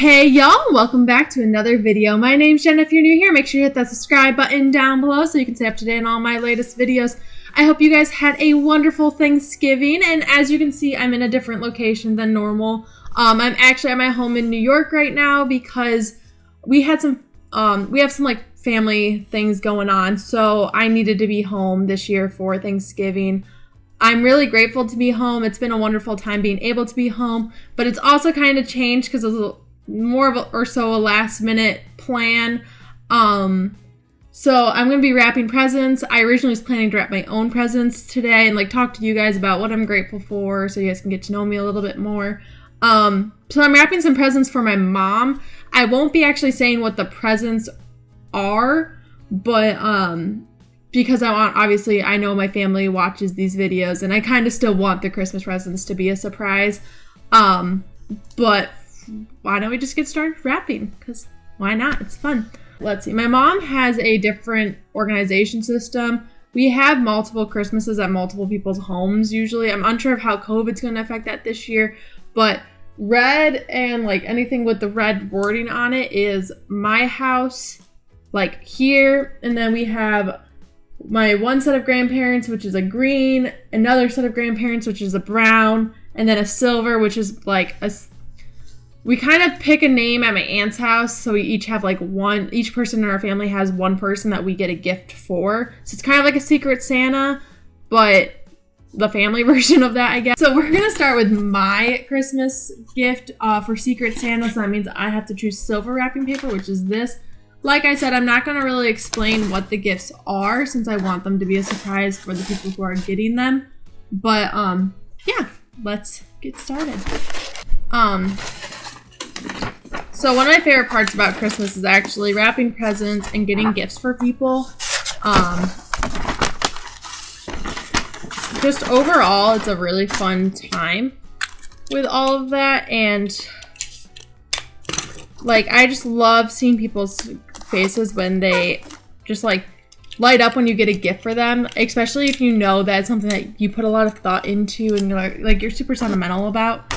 Hey y'all, welcome back to another video. My name's Jen. If you're new here, make sure you hit that subscribe button down below so you can stay up to date on all my latest videos. I hope you guys had a wonderful Thanksgiving, and as you can see, I'm in a different location than normal. I'm actually at my home in New York right now because we have some like family things going on, so I needed to be home this year for Thanksgiving. I'm really grateful to be home. It's been a wonderful time being able to be home, but it's also kind of changed because it was more of a last minute plan. So I'm going to be wrapping presents. I originally was planning to wrap my own presents today and like talk to you guys about what I'm grateful for so you guys can get to know me a little bit more. So I'm wrapping some presents for my mom. I won't be actually saying what the presents are, but because obviously I know my family watches these videos and I kind of still want the Christmas presents to be a surprise. But why don't we just get started wrapping? Because why not? It's fun. Let's see. My mom has a different organization system. We have multiple Christmases at multiple people's homes usually. I'm unsure of how COVID's going to affect that this year, but red and like anything with the red wording on it is my house, like here, and then we have my one set of grandparents, which is a green, another set of grandparents, which is a brown, and then a silver, which is like we kind of pick a name at my aunt's house, so we each have like each person in our family has one person that we get a gift for. So it's kind of like a Secret Santa, but the family version of that, I guess. So we're gonna start with my Christmas gift for Secret Santa, so that means I have to choose silver wrapping paper, which is this. Like I said, I'm not going to really explain what the gifts are since I want them to be a surprise for the people who are getting them. But, yeah, let's get started. So one of my favorite parts about Christmas is actually wrapping presents and getting gifts for people. Just overall, it's a really fun time with all of that, and like, I just love seeing people's faces when they just like light up when you get a gift for them, especially if you know that it's something that you put a lot of thought into and you're super sentimental about.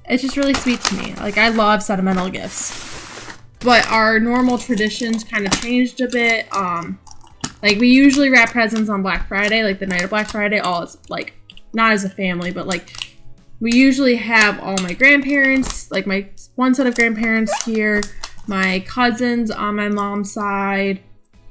It's just really sweet to me. Like, I love sentimental gifts, but our normal traditions kind of changed a bit. Like, we usually wrap presents on Black Friday, like the night of Black Friday, all as like not as a family, but like we usually have all my grandparents, like my one set of grandparents here, my cousins on my mom's side,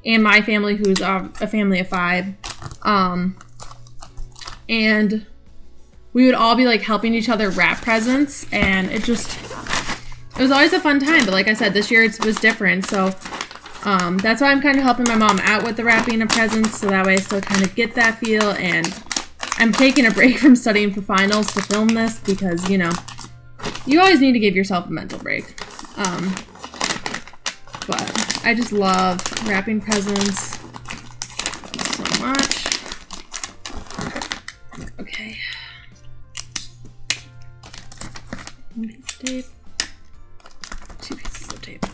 and my family, who's a family of 5. And we would all be like helping each other wrap presents, and it was always a fun time. But like I said, this year it was different, so that's why I'm kind of helping my mom out with the wrapping of presents, so that way I still kind of get that feel. And I'm taking a break from studying for finals to film this because, you know, you always need to give yourself a mental break. But I just love wrapping presents so much. Okay. One piece of tape. 2 pieces of tape.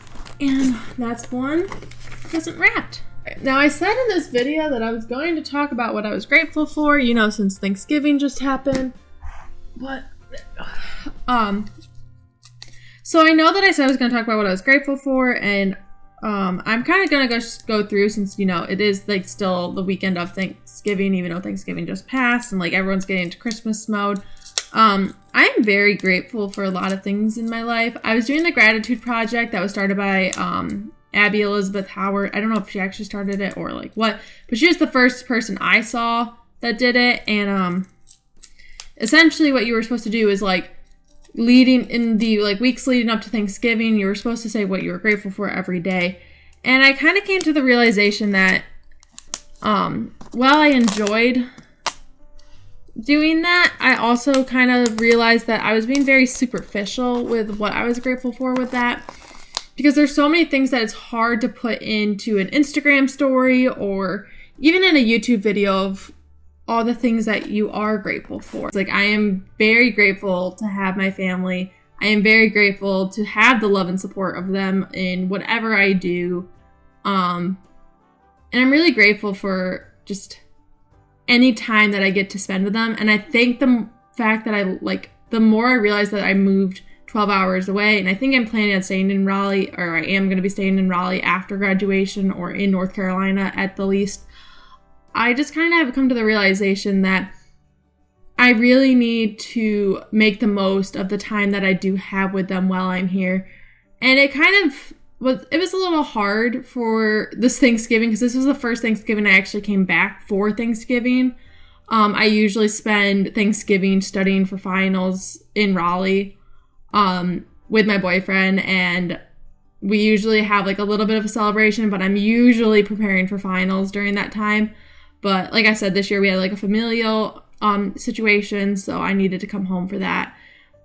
And that's one present wrapped. Now, I said in this video that I was going to talk about what I was grateful for, you know, since Thanksgiving just happened. But, so I know that I said I was going to talk about what I was grateful for, and I'm kind of going to go through since, you know, it is like still the weekend of Thanksgiving, even though Thanksgiving just passed and like everyone's getting into Christmas mode. I am very grateful for a lot of things in my life. I was doing the gratitude project that was started by Abby Elizabeth Howard. I don't know if she actually started it or like what, but she was the first person I saw that did it. And essentially what you were supposed to do is like leading in the like weeks leading up to Thanksgiving, you were supposed to say what you were grateful for every day. And I kind of came to the realization that while I enjoyed doing that, I also kind of realized that I was being very superficial with what I was grateful for with that. Because there's so many things that it's hard to put into an Instagram story or even in a YouTube video of all the things that you are grateful for. It's like, I am very grateful to have my family. I am very grateful to have the love and support of them in whatever I do. And I'm really grateful for just any time that I get to spend with them. And I think the fact that the more I realized that I moved 12 hours away. And I think I'm planning on staying in Raleigh, or I am going to be staying in Raleigh after graduation, or in North Carolina at the least. I just kind of have come to the realization that I really need to make the most of the time that I do have with them while I'm here. And it kind of was a little hard for this Thanksgiving, because this was the first Thanksgiving I actually came back for Thanksgiving. I usually spend Thanksgiving studying for finals in Raleigh with my boyfriend, and we usually have like a little bit of a celebration, but I'm usually preparing for finals during that time. But like I said, this year we had like a familial situation, so I needed to come home for that.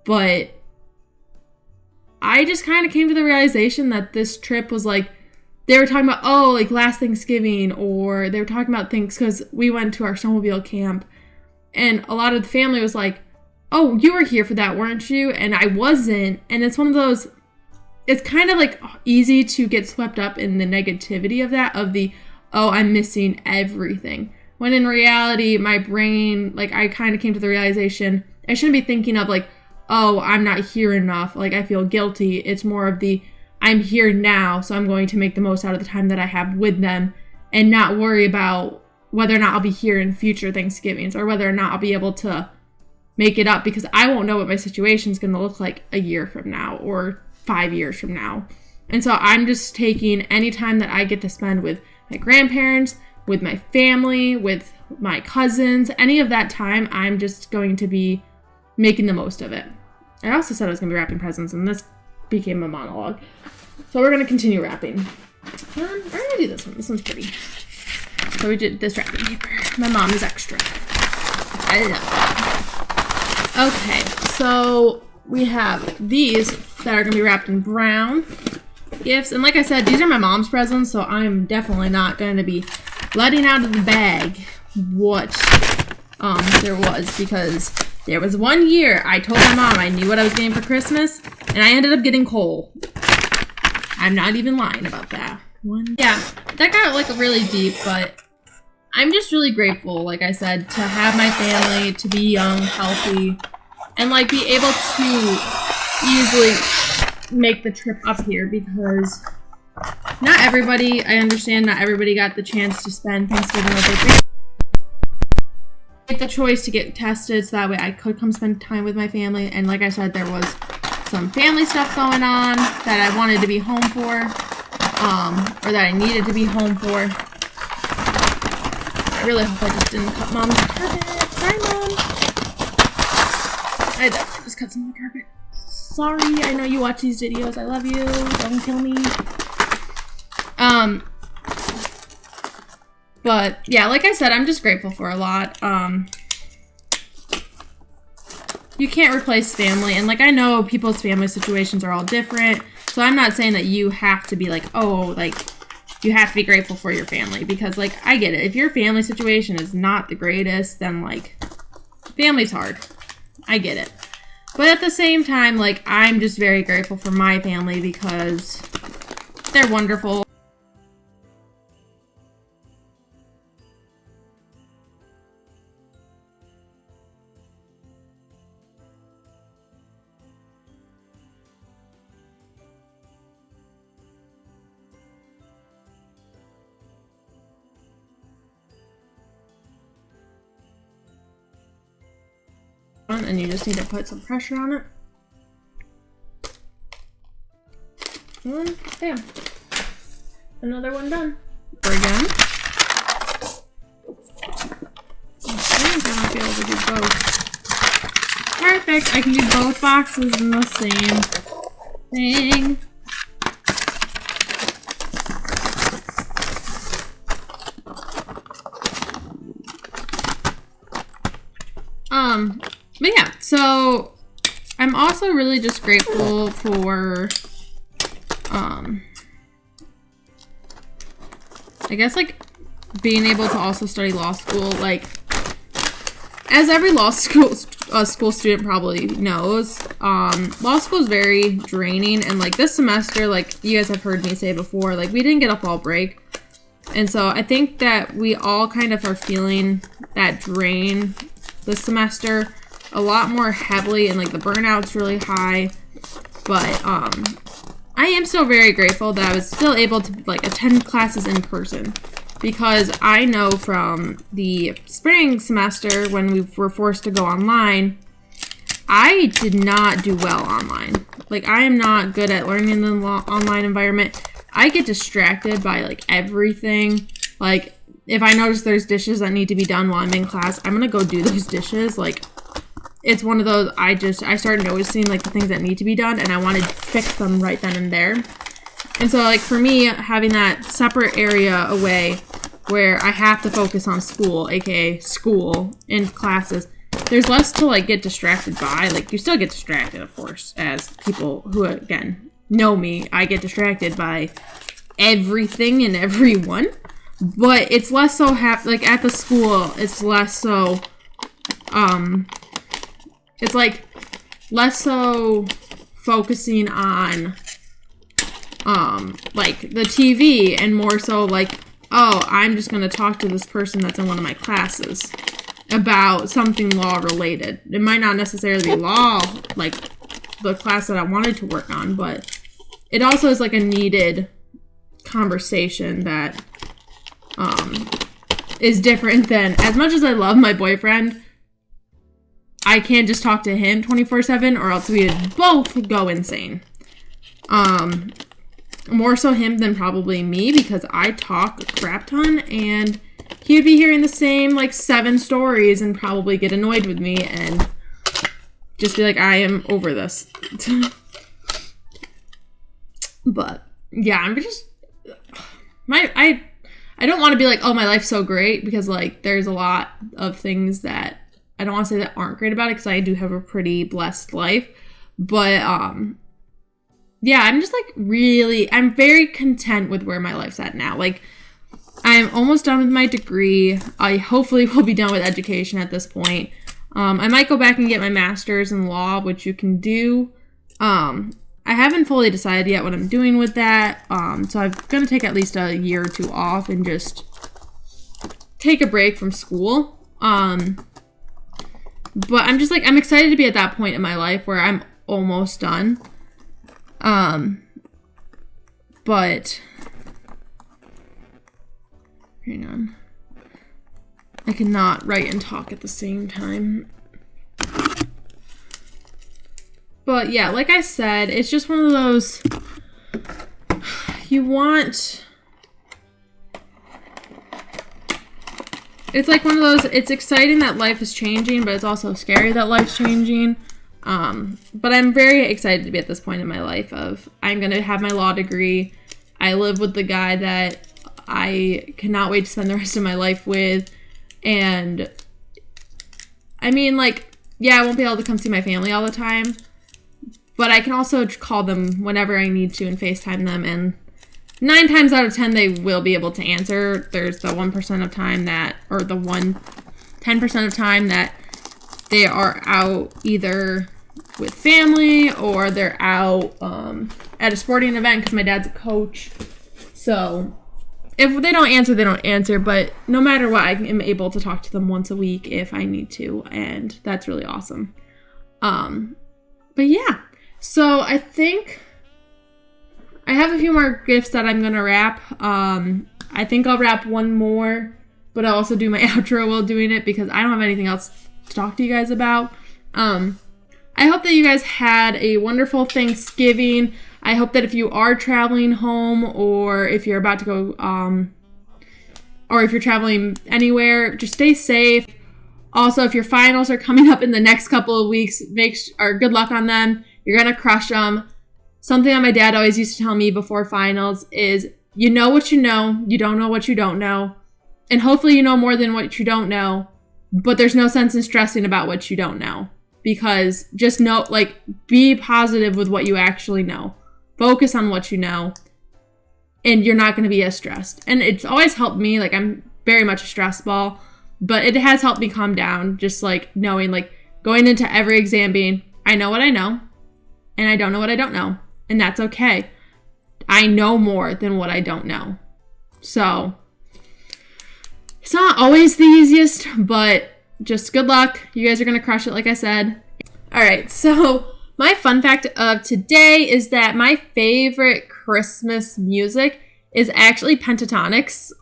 But I just kind of came to the realization that this trip was like, they were talking about, oh, like last Thanksgiving, or they were talking about things because we went to our snowmobile camp, and a lot of the family was like, oh, you were here for that, weren't you? And I wasn't. And it's one of those, it's kind of like easy to get swept up in the negativity of that, of the, oh, I'm missing everything. When in reality, my brain, like I kind of came to the realization, I shouldn't be thinking of like, oh, I'm not here enough, like I feel guilty. It's more of the, I'm here now, so I'm going to make the most out of the time that I have with them, and not worry about whether or not I'll be here in future Thanksgivings, or whether or not I'll be able to make it up, because I won't know what my situation is going to look like a year from now or 5 years from now. And so I'm just taking any time that I get to spend with my grandparents, with my family, with my cousins, any of that time, I'm just going to be making the most of it. I also said I was going to be wrapping presents, and this became a monologue. So we're going to continue wrapping. I'm going to do this one. This one's pretty. So we did this wrapping paper. My mom is extra. I love it. Okay, so we have these that are going to be wrapped in brown gifts. And like I said, these are my mom's presents, so I'm definitely not going to be letting out of the bag what there was, because there was one year I told my mom I knew what I was getting for Christmas, and I ended up getting coal. I'm not even lying about that. Yeah, that got like really deep, but I'm just really grateful, like I said, to have my family, to be young, healthy, and like be able to easily make the trip up here, because not everybody, I understand not everybody got the chance to spend Thanksgiving with their family. Make the choice to get tested so that way I could come spend time with my family, and like I said, there was some family stuff going on that I wanted to be home for, or that I needed to be home for. I really hope I just didn't cut Mom's carpet. Sorry, Mom. I definitely just cut some of the carpet. Sorry, I know you watch these videos. I love you. Don't kill me. But yeah, like I said, I'm just grateful for a lot. You can't replace family, and like I know people's family situations are all different, so I'm not saying that you have to be like, oh, like you have to be grateful for your family, because like I get it. If your family situation is not the greatest, then like family's hard. I get it. But at the same time, like I'm just very grateful for my family because they're wonderful. And you just need to put some pressure on it. And bam. Another one done. Again. I think I might be able to do both. Perfect. I can do both boxes in the same thing. But yeah, so I'm also really just grateful for, I guess like being able to also study law school. Like, as every law school student probably knows, law school is very draining, and like this semester, like you guys have heard me say before, like we didn't get a fall break. And so I think that we all kind of are feeling that drain this semester a lot more heavily, and like the burnout's really high. But I am still very grateful that I was still able to like attend classes in person, because I know from the spring semester when we were forced to go online, I did not do well online. Like, I am not good at learning in the online environment. I get distracted by like everything. Like, if I notice there's dishes that need to be done while I'm in class, I'm gonna go do those dishes. Like, it's one of those, I started noticing like the things that need to be done, and I wanted to fix them right then and there. And so like for me, having that separate area away where I have to focus on school, aka school and classes, there's less to like get distracted by. Like, you still get distracted, of course, as people who again know me. I get distracted by everything and everyone, but it's less so like at the school, it's less so it's like less so focusing on like the TV, and more so like, oh, I'm just going to talk to this person that's in one of my classes about something law related. It might not necessarily be law, like the class that I wanted to work on, but it also is like a needed conversation that is different than, as much as I love my boyfriend, I can't just talk to him 24/7 or else we would both go insane. More so him than probably me, because I talk a crap ton, and he would be hearing the same like 7 stories and probably get annoyed with me and just be like, I am over this. But yeah, I'm just I don't want to be like, oh, my life's so great, because like there's a lot of things that I don't want to say that aren't great about it, because I do have a pretty blessed life. But yeah, I'm just like I'm very content with where my life's at now. Like, I'm almost done with my degree. I hopefully will be done with education at this point. I might go back and get my master's in law, which you can do. I haven't fully decided yet what I'm doing with that. So I'm going to take at least a year or 2 off and just take a break from school. But I'm just like, I'm excited to be at that point in my life where I'm almost done. But hang on. I cannot write and talk at the same time. But yeah, like I said, it's just one of those, it's like one of those, it's exciting that life is changing, but it's also scary that life's changing. But I'm very excited to be at this point in my life of, I'm going to have my law degree. I live with the guy that I cannot wait to spend the rest of my life with. And I mean, like, yeah, I won't be able to come see my family all the time, but I can also call them whenever I need to and FaceTime them. And 9 times out of 10, they will be able to answer. There's the 1% of time that, or the 10% of time that they are out either with family or they're out at a sporting event, because my dad's a coach. So if they don't answer, they don't answer. But no matter what, I am able to talk to them once a week if I need to. And that's really awesome. But yeah, so I think I have a few more gifts that I'm going to wrap. I think I'll wrap one more, but I'll also do my outro while doing it, because I don't have anything else to talk to you guys about. I hope that you guys had a wonderful Thanksgiving. I hope that if you are traveling home, or if you're about to go, or if you're traveling anywhere, just stay safe. Also, if your finals are coming up in the next couple of weeks, good luck on them. You're going to crush them. Something that my dad always used to tell me before finals is, you know what you know, you don't know what you don't know. And hopefully you know more than what you don't know, but there's no sense in stressing about what you don't know, because just know, like, be positive with what you actually know. Focus on what you know, and you're not going to be as stressed. And it's always helped me. Like, I'm very much a stress ball, but it has helped me calm down, just like knowing, like, going into every exam being, I know what I know, and I don't know what I don't know. And that's okay. I know more than what I don't know. So it's not always the easiest, but just good luck. You guys are going to crush it, like I said. All right, so my fun fact of today is that my favorite Christmas music is actually Pentatonix.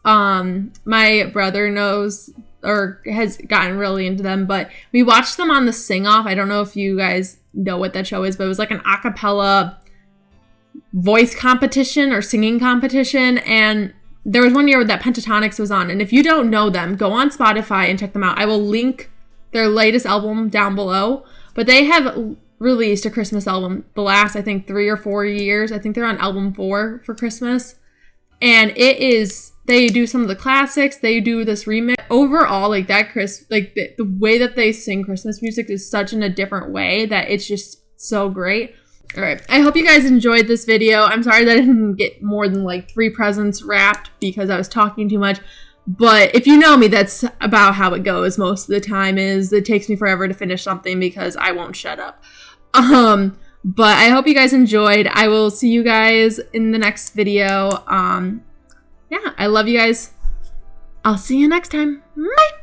My brother knows or has gotten really into them, but we watched them on the Sing Off. I don't know if you guys know what that show is, but it was like an a cappella voice competition or singing competition, and there was one year that Pentatonix was on. And if you don't know them, go on Spotify and check them out. I will link their latest album down below, but they have released a Christmas album the last, I think, 3 or 4 years. I think they're on album 4 for Christmas. And it is, they do some of the classics, they do this remix. Overall, like that the way that they sing Christmas music is such in a different way that it's just so great. All right, I hope you guys enjoyed this video. I'm sorry that I didn't get more than like 3 presents wrapped because I was talking too much. But if you know me, that's about how it goes most of the time. Is it takes me forever to finish something because I won't shut up. But I hope you guys enjoyed. I will see you guys in the next video. Yeah, I love you guys. I'll see you next time. Bye.